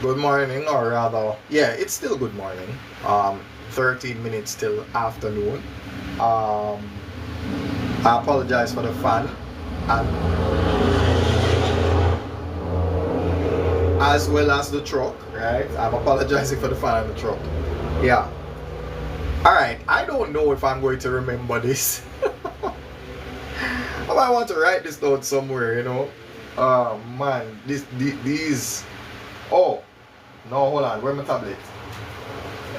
Good morning, or rather, yeah, it's still good morning. 13 minutes till afternoon. Um, I apologize for the fan, and as well as the truck, right? I'm apologizing for the fan and the truck. Yeah. All right. I don't know if I'm going to remember this. I might want to write this down somewhere, you know. Oh man, these. Oh no, hold on. Where's my tablet?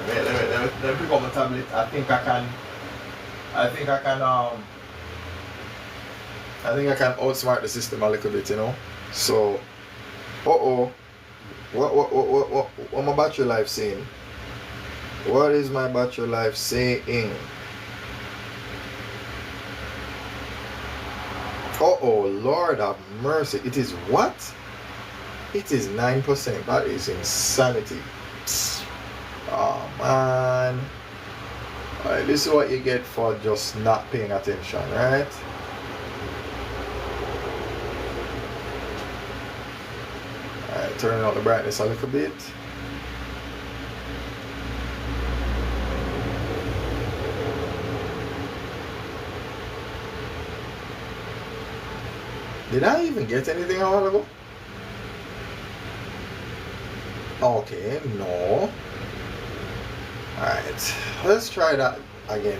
Let me pick up my tablet. I think I can. I think I can. I think I can outsmart the system a little bit, you know. So, what my battery life saying? What is my battery life saying? Lord have mercy. It is what? It is 9%. That is insanity. Oh man. Alright, this is what you get for just not paying attention, right? Alright, turning out the brightness a little bit. Did I even get anything a while ago? Okay, no. Alright, let's try that again.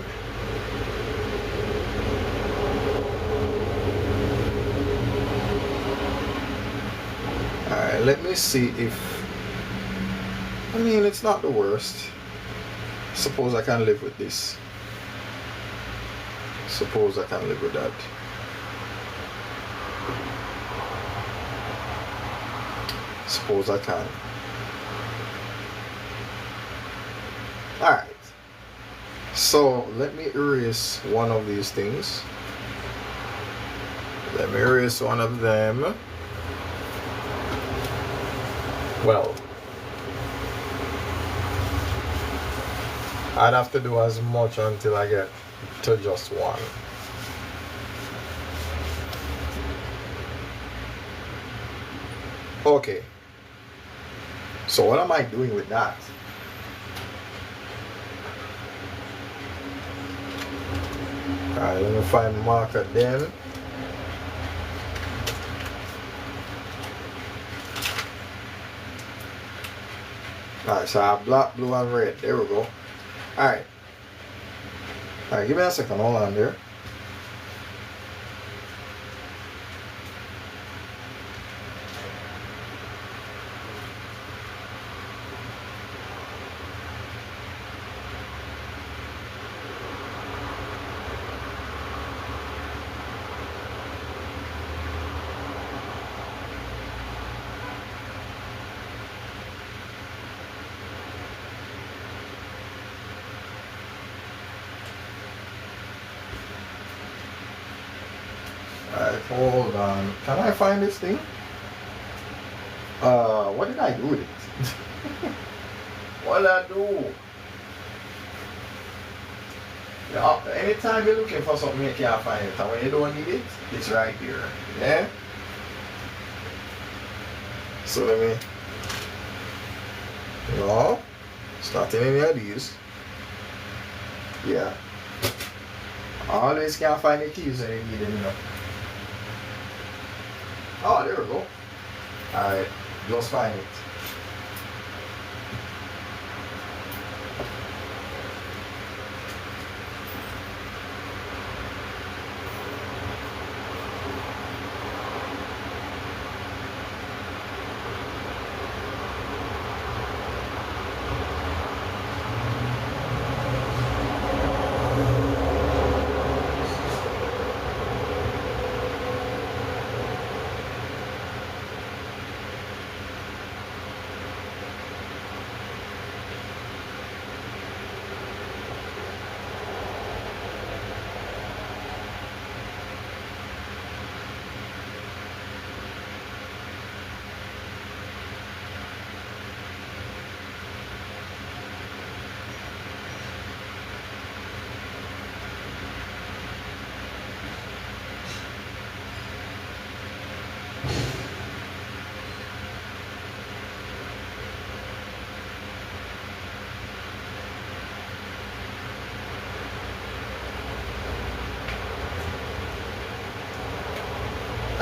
Alright, let me see if... I mean, it's not the worst. Suppose I can live with this. Suppose I can live with that. Suppose I can. Alright. So let me erase one of these things. Let me erase one of them. Well, I'd have to do as much until I get to just one. Okay. So what am I doing with that? Alright, let me find marker then. Alright, so I have black, blue, and red. There we go. Alright. Alright, give me a second. Hold on there. Alright, hold on. Can I find this thing? What did I do with it? What did I do? Yeah, anytime you're looking for something, you can't find it. And when you don't need it, it's right here. Yeah? So let me... No, it's not in any of these. Yeah. Always can't find the keys when you need them, you know. Oh, there we go. Alright, just find it.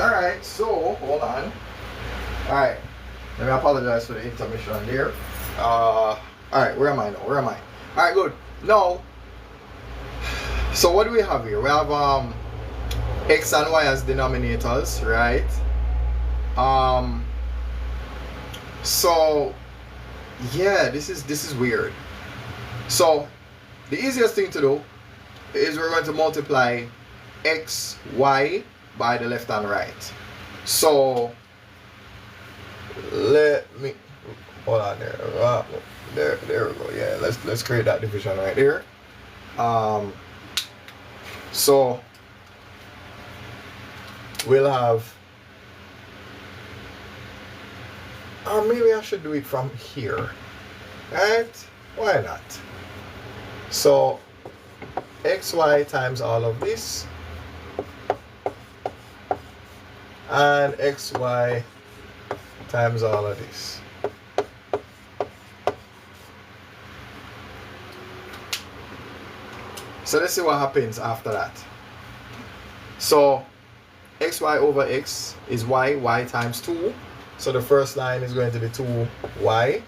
Alright, so hold on. Alright. Let me apologize for the intermission there. Alright, where am I now? Where am I? Alright, good. Now, so what do we have here? We have x and y as denominators, right? So yeah, this is weird. So the easiest thing to do is we're going to multiply x, y by the left and right. So let me hold on there. There we go. Yeah, let's create that division right there. So we'll have, or maybe I should do it from here, right? Why not? So xy times all of this, and xy times all of this. So let's see what happens after that. So xy over x is y times 2. So the first line is going to be 2y.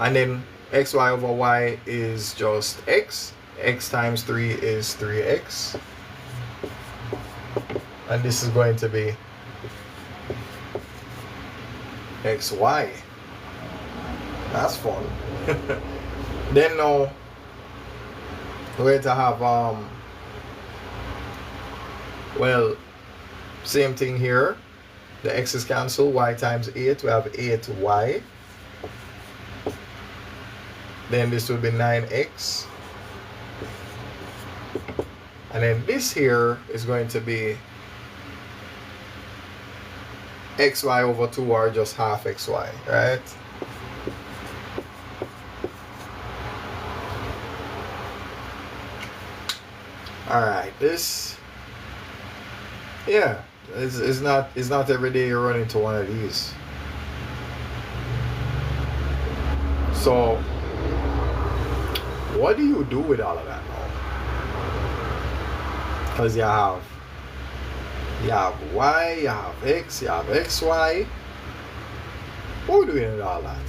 And then xy over y is just x. X times 3 is 3x. And this is going to be xy. That's fun. Then now we're going to have well, same thing here. The x's cancel. Y times 8. We have 8y. Then this will be 9x. And then this here is going to be xy over 2, or just half xy, right? Alright, this, yeah, it's not every day you run into one of these. So what do you do with all of that now? Because you have y, you have x, you have xy. What are we doing with all that?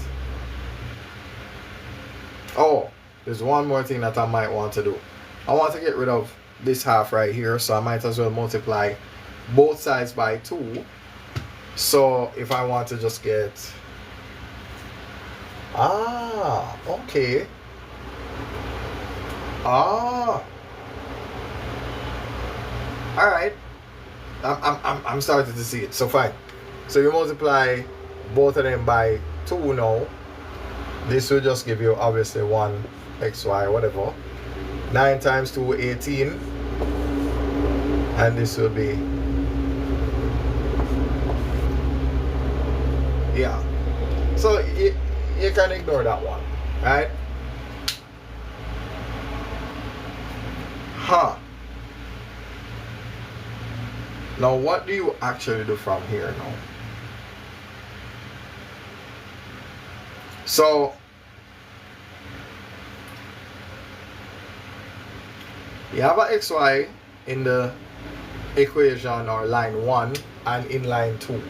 Oh, there's one more thing that I might want to do. I want to get rid of this half right here, so I might as well multiply both sides by 2. So if I want to just get, okay. Alright. I'm starting to see it. So fine. So you multiply both of them by 2 now. This will just give you obviously 1 xy, whatever. 9 times 2, 18. And this will be, yeah. So you can ignore that one, right? Now what do you actually do from here now? So you have a xy in the equation, or line 1, and in line 2.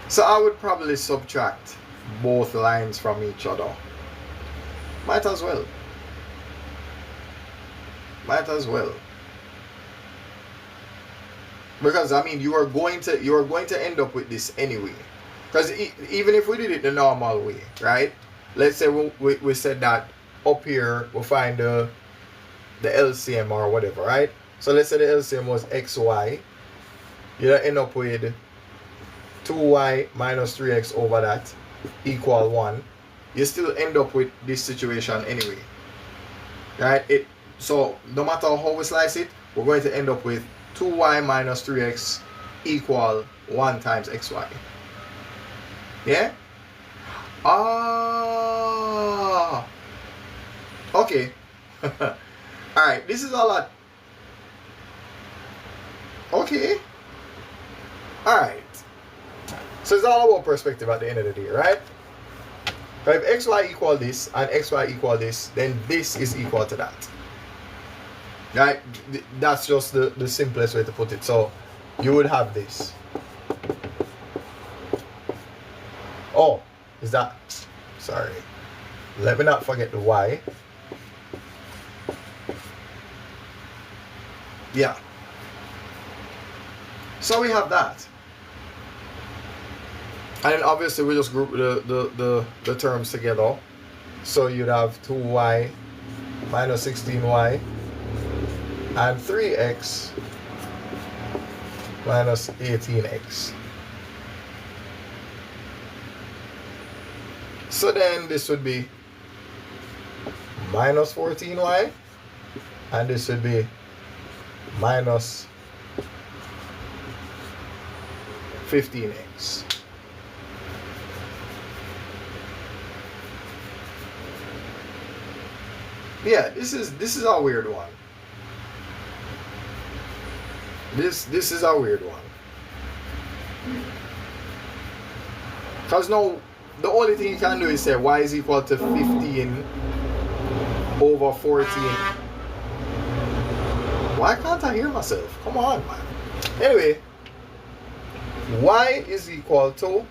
So I would probably subtract both lines from each other. Might as well. Because I mean, you are going to end up with this anyway. Because even if we did it the normal way, right? Let's say we said that up here we'll find the LCM or whatever, right? So let's say the LCM was xy. You'll end up with 2y minus 3x over that equal 1. You still end up with this situation anyway, right? So no matter how we slice it, we're going to end up with 2y minus 3x equal 1 times xy. Yeah? Okay. Alright, this is a lot. Okay. Alright. So it's all about perspective at the end of the day, right? So if xy equal this and xy equal this, then this is equal to that. Right? That's just the simplest way to put it. So you would have this. Oh, is that... Sorry. Let me not forget the y. Yeah. So we have that. And then obviously we just group the terms together. So you'd have 2y minus 16y and 3x minus 18x. So then this would be minus 14y and this would be minus 15x. Yeah, this is a weird one. This is a weird one. Because now the only thing you can do is say y is equal to 15 over 14. Why can't I hear myself? Come on, man. Anyway, y is equal to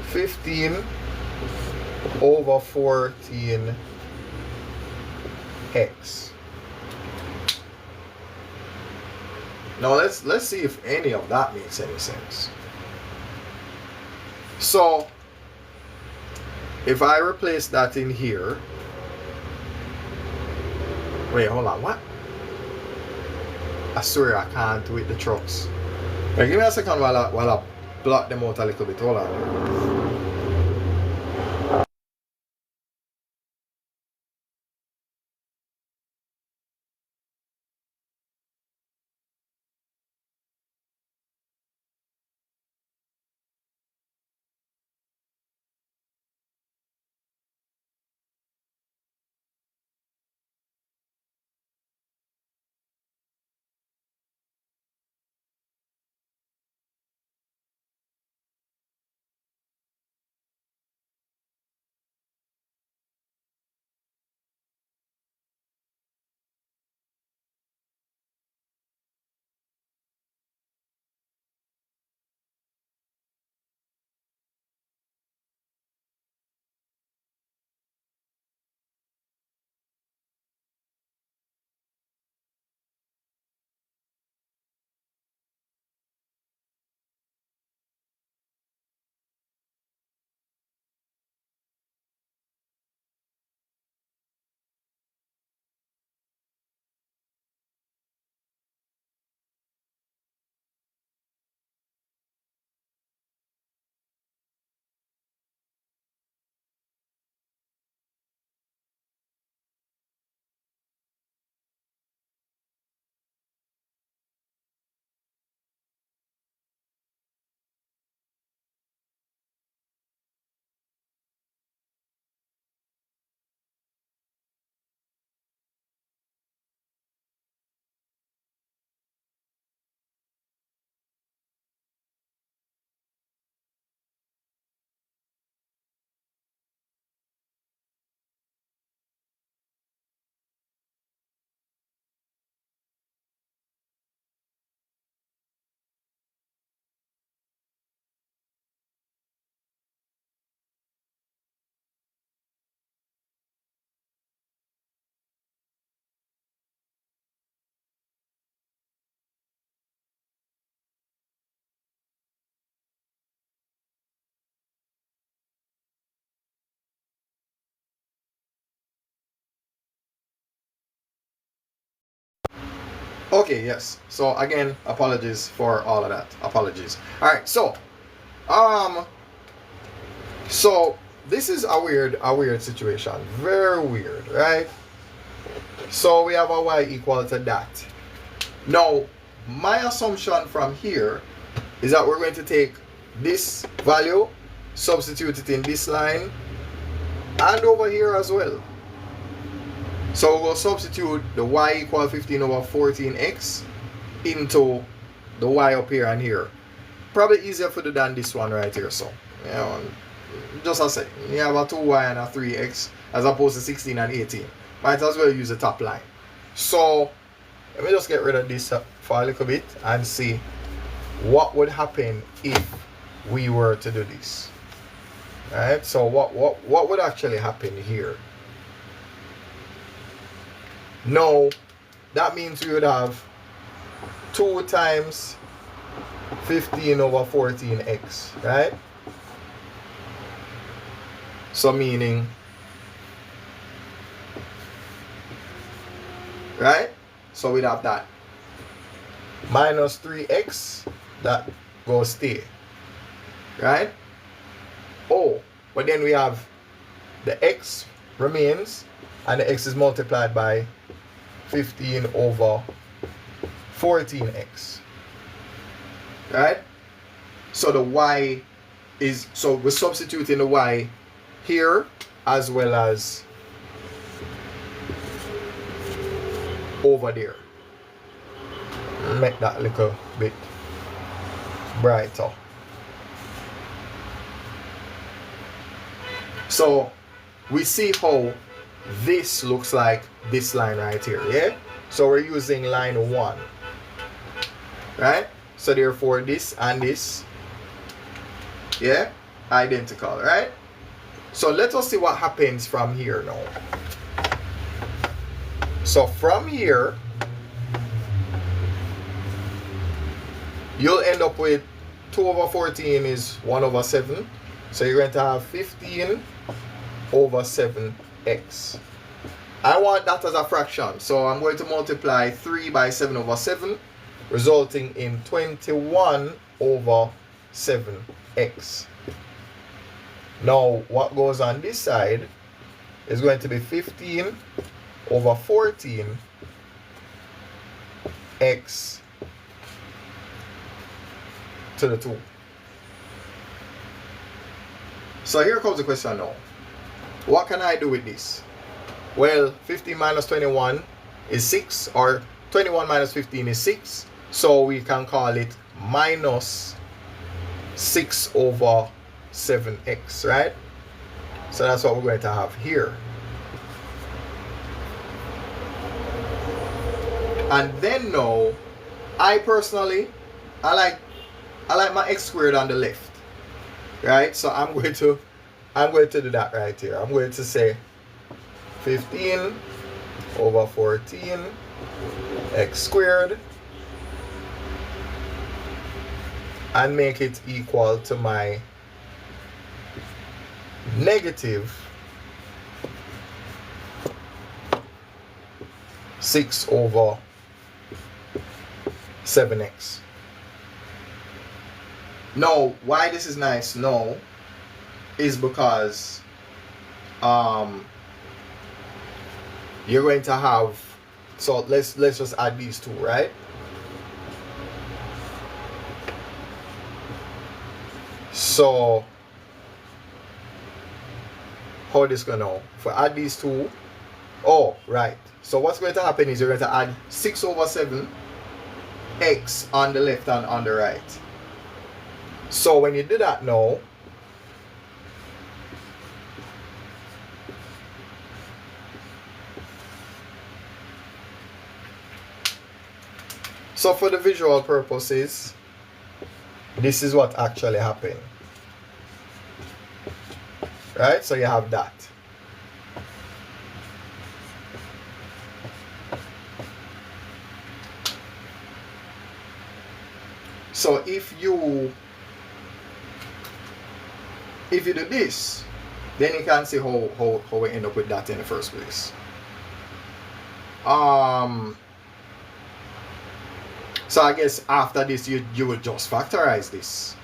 15 over 14 x. Now let's see if any of that makes any sense. So if I replace that in here, wait, hold on, what? I swear I can't with the trucks. Wait, give me a second while I block them out a little bit. Hold on. Okay, yes. So again, apologies for all of that. Apologies. All right. So this is a weird situation. Very weird, right? So we have a y equal to that. Now, my assumption from here is that we're going to take this value, substitute it in this line, and over here as well. So we'll substitute the y equal 15 over 14x into the y up here and here. Probably easier for do than this one right here. So, yeah, just a second. You have a 2y and a 3x as opposed to 16 and 18. Might as well use the top line. So let me just get rid of this for a little bit and see what would happen if we were to do this. Alright, so what would actually happen here? No, that means we would have 2 times 15 over 14x, right? So meaning, right? So we'd have that minus 3x, that goes stay, right? Oh, but then we have the x remains, and the x is multiplied by 15 over 14x, right? So the y is, so we're substituting the y here as well as over there. Make that a little bit brighter. So we see how this looks like this line right here, yeah? So we're using line 1, right? So therefore this and this, yeah, identical, right? So let us see what happens from here now. So from here, you'll end up with 2 over 14 is 1 over 7. So you're going to have 15 over 7x. I want that as a fraction. So I'm going to multiply 3 by 7 over 7, resulting in 21 over 7x. Now, what goes on this side is going to be 15 over 14 x to the 2. So here comes the question now. What can I do with this? Well, 15 minus 21 is 6, or 21 minus 15 is 6. So we can call it minus 6 over 7x, right? So that's what we're going to have here. And then now, I personally, I like my x squared on the left, right? So I'm going to do that right here. I'm going to say 15 over 14 x squared and make it equal to my negative 6 over 7x. Now, why this is nice now is because you're going to have, so let's just add these two, right? So how this gonna, if I add these two, oh right, so what's going to happen is you're going to add 6 over 7 x on the left and on the right. So when you do that now, so for the visual purposes, this is what actually happened, right? So you have that. So if you do this, then you can see how we end up with that in the first place. So I guess after this you would just factorize this.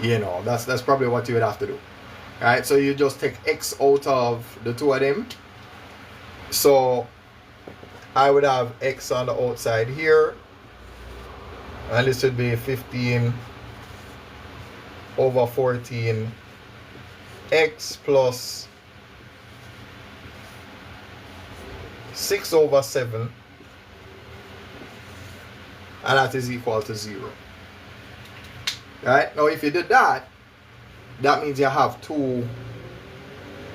You know, that's probably what you would have to do. Right? So you just take x out of the two of them. So I would have x on the outside here, and this would be 15 over 14 x plus 6 over 7, and that is equal to 0. Right? Now if you did that, that means you have two.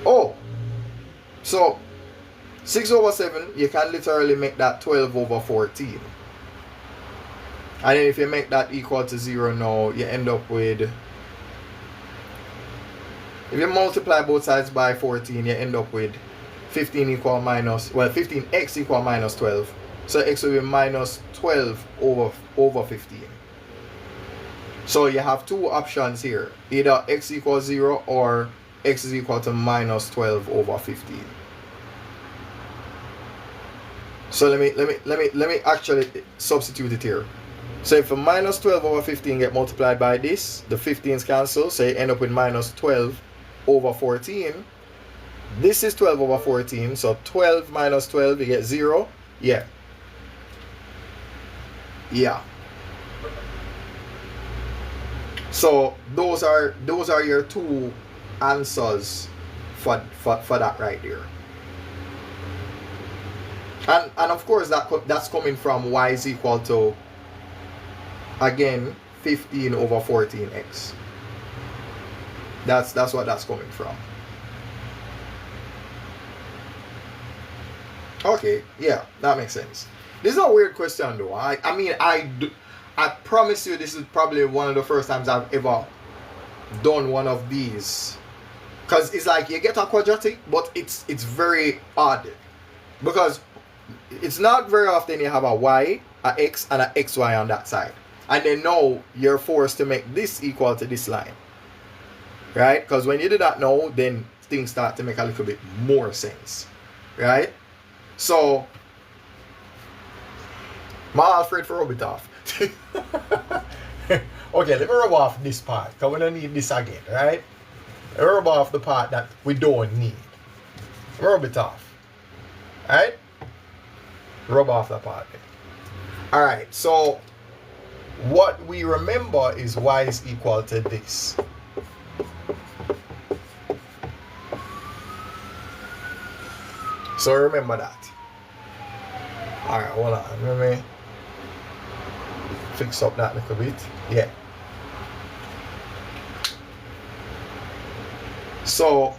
Oh, so 6 over 7, you can literally make that 12 over 14. And then if you make that equal to 0 now, you end up with, if you multiply both sides by 14, you end up with 15 equal minus, well, 15x equal minus 12. So x will be minus 12 over 15. So you have two options here. Either x equals 0 or x is equal to minus 12 over 15. So let me actually substitute it here. So if a minus 12 over 15 get multiplied by this, the 15's cancel, so you end up with minus 12 over 14. This is 12 over 14, so 12 minus 12, you get 0. Yeah. So those are your two answers for that right there. And of course that's coming from y is equal to, again, 15 over 14x. That's what that's coming from. Okay, yeah, that makes sense. This is a weird question though. I mean, I promise you this is probably one of the first times I've ever done one of these. Because it's like you get a quadratic, but it's very odd. Because it's not very often you have a y, a x, and a xy on that side. And then now you're forced to make this equal to this line. Right? Because when you do that now, then things start to make a little bit more sense. Right? So, I'm afraid for rub it off. Okay, let me rub off this part, because we don't need this again, right? Let me rub off the part that we don't need. Rub it off. Alright? Rub off that part. Alright, so what we remember is y is equal to this. So remember that. Alright, hold on. Let me fix up that little bit. Yeah. So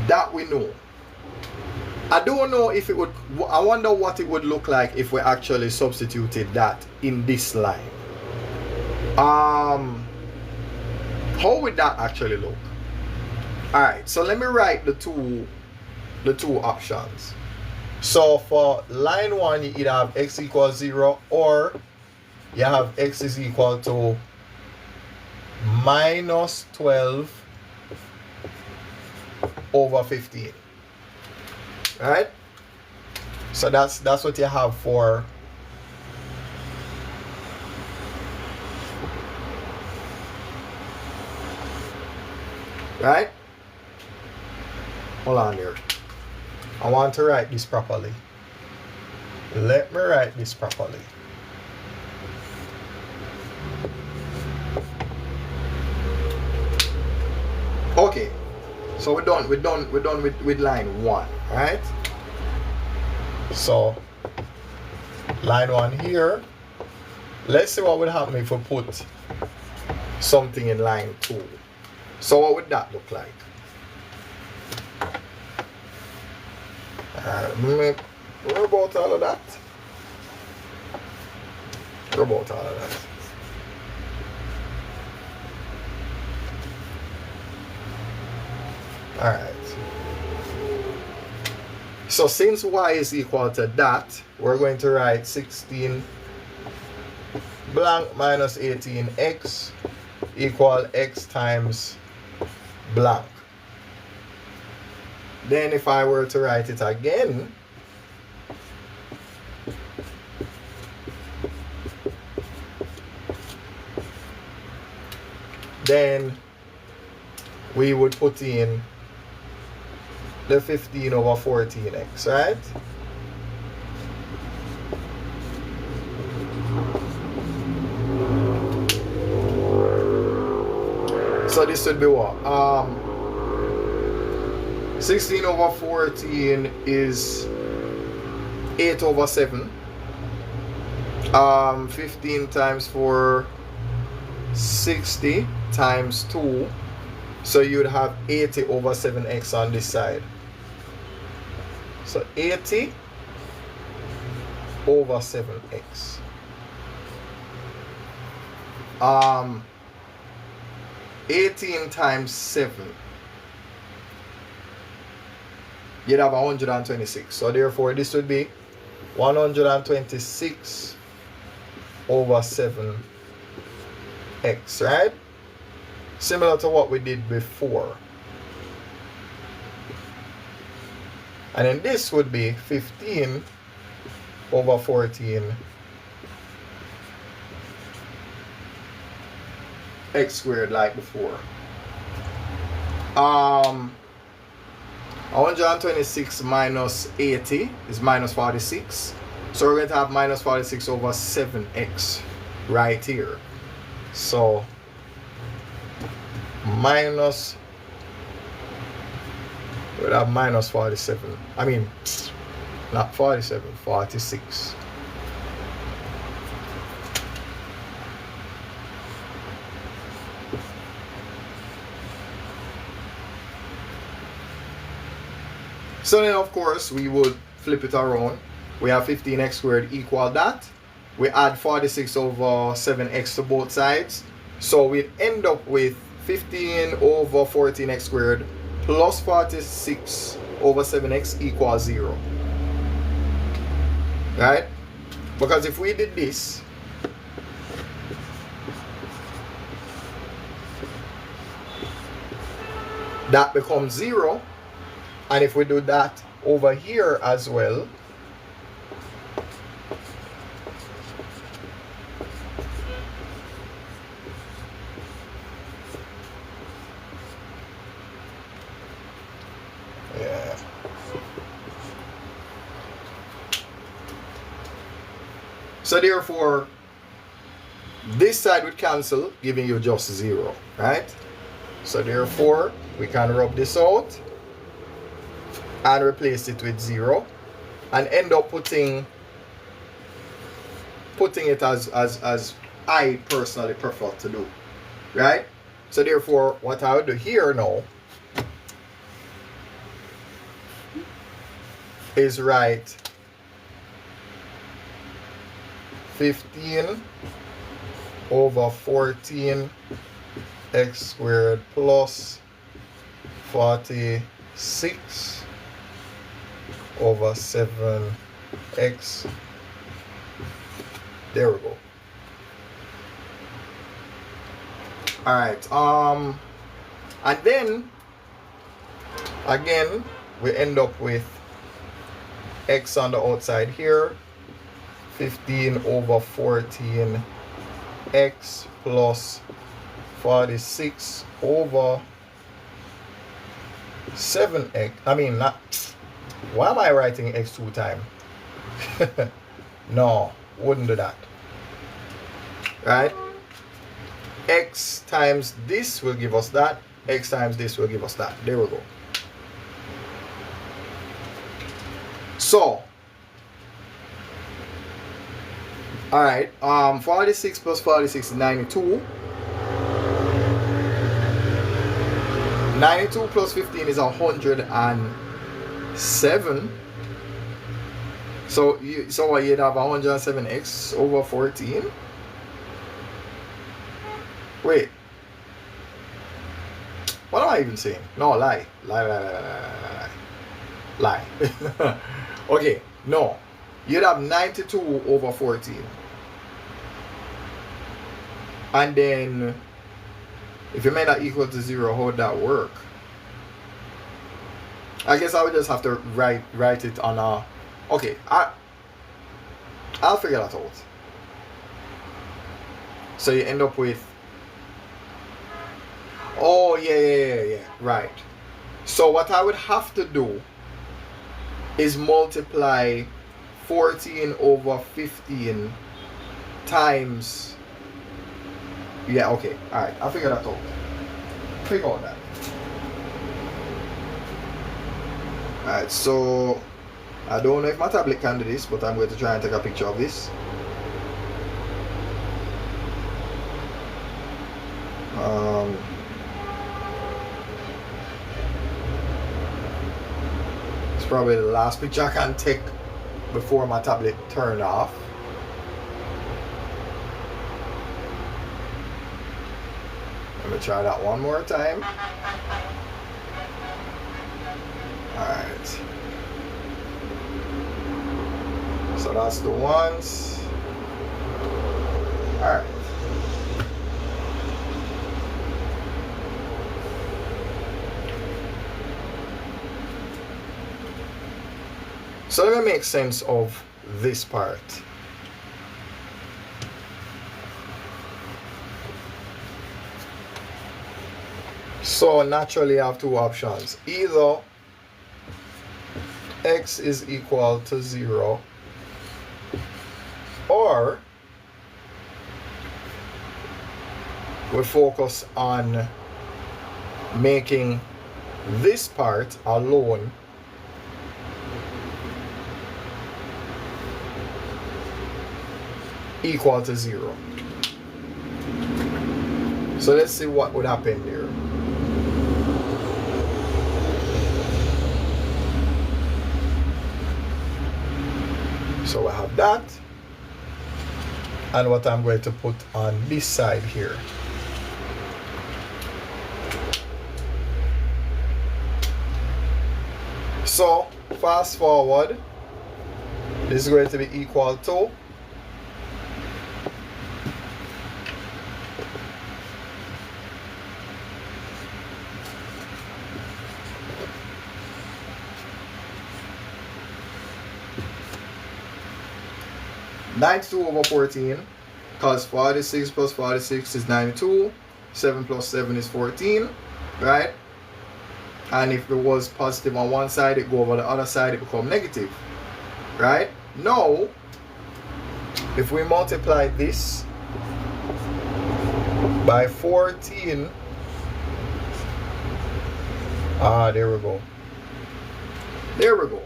that we know. I don't know if it would, I wonder what it would look like if we actually substituted that in this line. How would that actually look? Alright, so let me write the two options. So for line 1, you either have x equals 0 or you have x is equal to minus 12 over 15. Right? So that's what you have for right? Hold on here. I want to write this properly. Let me write this properly. Okay. So we're done with line 1, right? So line 1 here. Let's see what would happen if we put something in line 2. So what would that look like? What about all of that? What about all of that? Alright. So since y is equal to that, we're going to write 16 blank minus 18x equal x times blank. Then if I were to write it again, then we would put in the 15 over 14x, right? So this would be what? 16 over 14 is 8 over 7. 15 times 4, 60 times 2. So you would have 80 over 7x on this side. So 80 over 7x. 18 times 7. You'd have 126. So therefore this would be 126 over 7x, right? Similar to what we did before. And then this would be 15 over 14 x squared like before. 126 minus 80 is minus 46. So we're going to have minus 46 over 7x right here. So minus, we'll have minus 47. I mean, not 47, 46. So then of course we would flip it around. We have 15x squared equal that. We add 46 over 7x to both sides. So we end up with 15 over 14x squared plus 46 over 7x equals 0. Right? Because if we did this, that becomes 0. And if we do that over here as well, yeah. So therefore, this side would cancel, giving you just 0, right? So therefore, we can rub this out and replace it with 0 and end up putting it as I personally prefer to do, right? So therefore what I would do here now is write 15 over 14 x squared plus 46 over 7x. There we go. All right. And then again we end up with x on the outside here. 15 over 14 x plus 46 over 7x. I mean, not. Why am I writing x 2 times? No, wouldn't do that. Right? X times this will give us that. X times this will give us that. There we go. So, alright, 46 plus 46 is 92. 92 plus 15 is 107. So you'd have 107x over 14. Wait. What am I even saying? No, lie. Okay, no. You'd have 92 over 14. And then, if you made that equal to 0, how would that work? I guess I would just have to write it on a... Okay, I'll figure that out. So you end up with... Oh, yeah, right. So what I would have to do is multiply 14 over 15 times... Yeah, okay, alright, I'll figure that out. Figure out that. Alright, so I don't know if my tablet can do this, but I'm going to try and take a picture of this. It's probably the last picture I can take before my tablet turned off. Let me try that one more time. Alright. So that's the ones. Alright. So let me make sense of this part. So naturally I have two options. Either x is equal to 0, or we focus on making this part alone equal to 0. So let's see what would happen there. So I have that, and what I'm going to put on this side here. So fast forward, this is going to be equal to (92/14), because 46 plus 46 is 92, 7 plus 7 is 14, right? And if it was positive on one side, it go over the other side, it become negative, right? Now, if we multiply this by 14, there we go. There we go.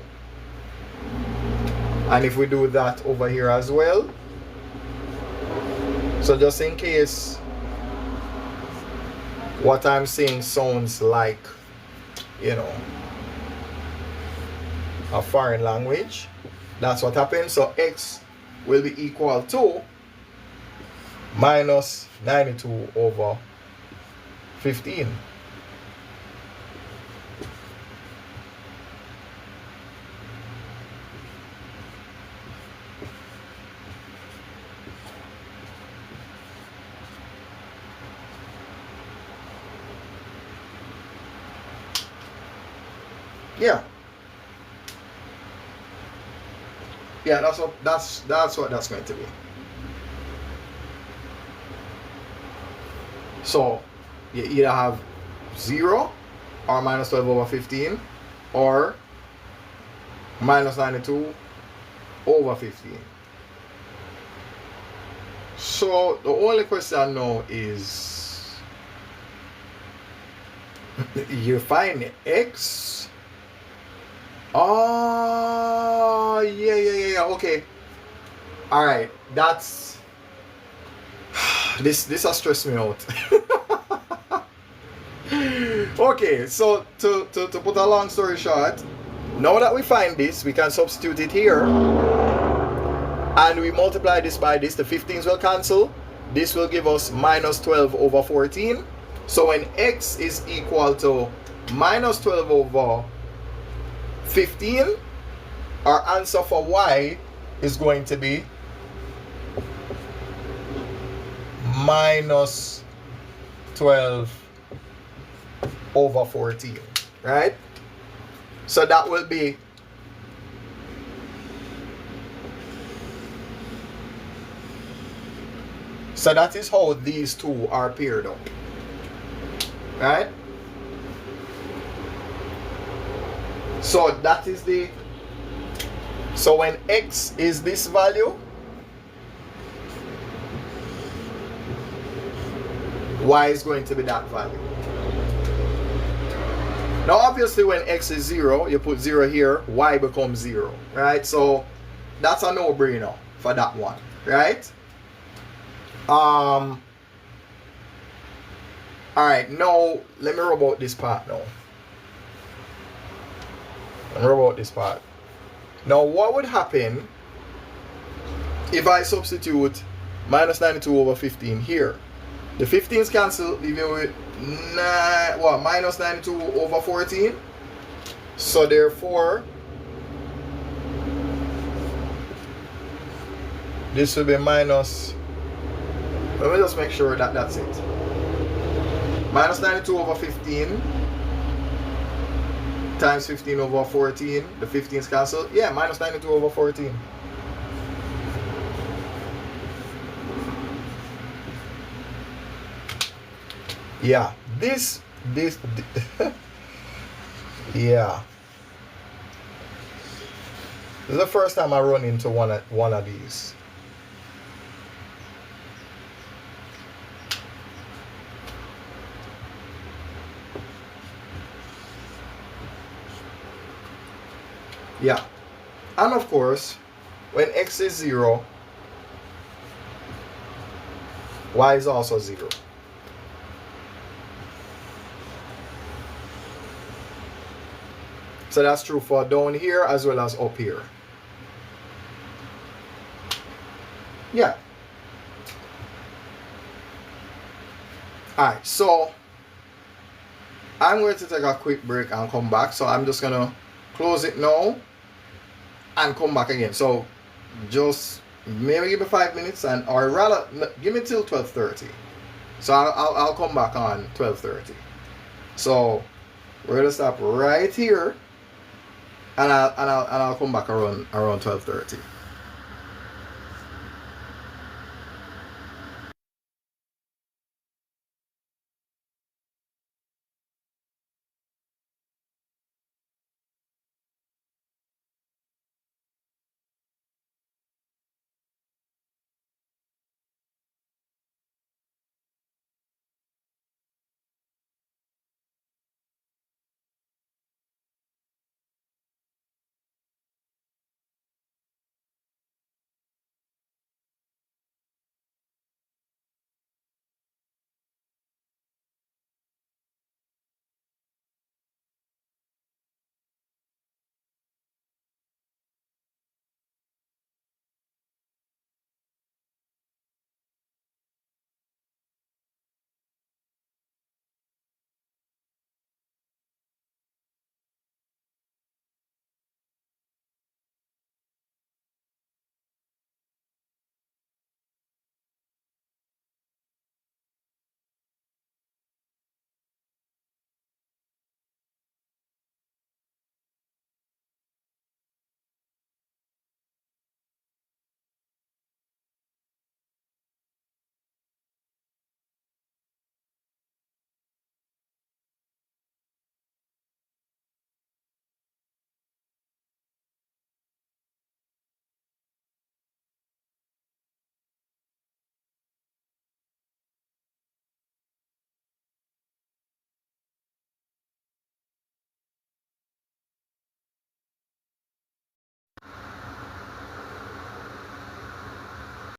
And if we do that over here as well, so just in case what I'm saying sounds like, you know, a foreign language, that's what happens. So x will be equal to minus 92/15. Yeah. Yeah, that's what that's going to be. So you either have 0 or minus 12/15, or minus 92/15. So the only question now is, you find x. Oh, yeah, okay. All right, that's this has stressed me out. Okay, so to put a long story short, now that we find this, we can substitute it here, and we multiply this by this. The 15s will cancel. This will give us minus 12/14. So when x is equal to minus 12/15, our answer for y is going to be minus 12/14, right? So that will be so that is how these two are paired up, right? So that is the, so when x is this value, y is going to be that value. Now obviously when x is 0, you put 0 here, y becomes 0, right? So that's a no-brainer for that one, right? All right, now let me rub out this part now. and rub out this part. Now what would happen if I substitute minus 92 over 15 here? The 15's cancel, leaving with minus 92 over 14. So therefore, this will be minus, let me just make sure that that's it. Minus 92 over 15 times 15 over 14. The 15's cancel. Yeah, minus 92 over 14. Yeah, this yeah. This is the first time I run into one of these. Yeah, and of course, when x is 0, y is also 0. So that's true for down here as well as up here. Yeah. Alright, so I'm going to take a quick break and come back. So I'm just gonna close it now and come back again. So just maybe give me 5 minutes, or rather give me till 12:30. So I'll come back on 12:30. So we're gonna stop right here, and I'll come back around 12:30.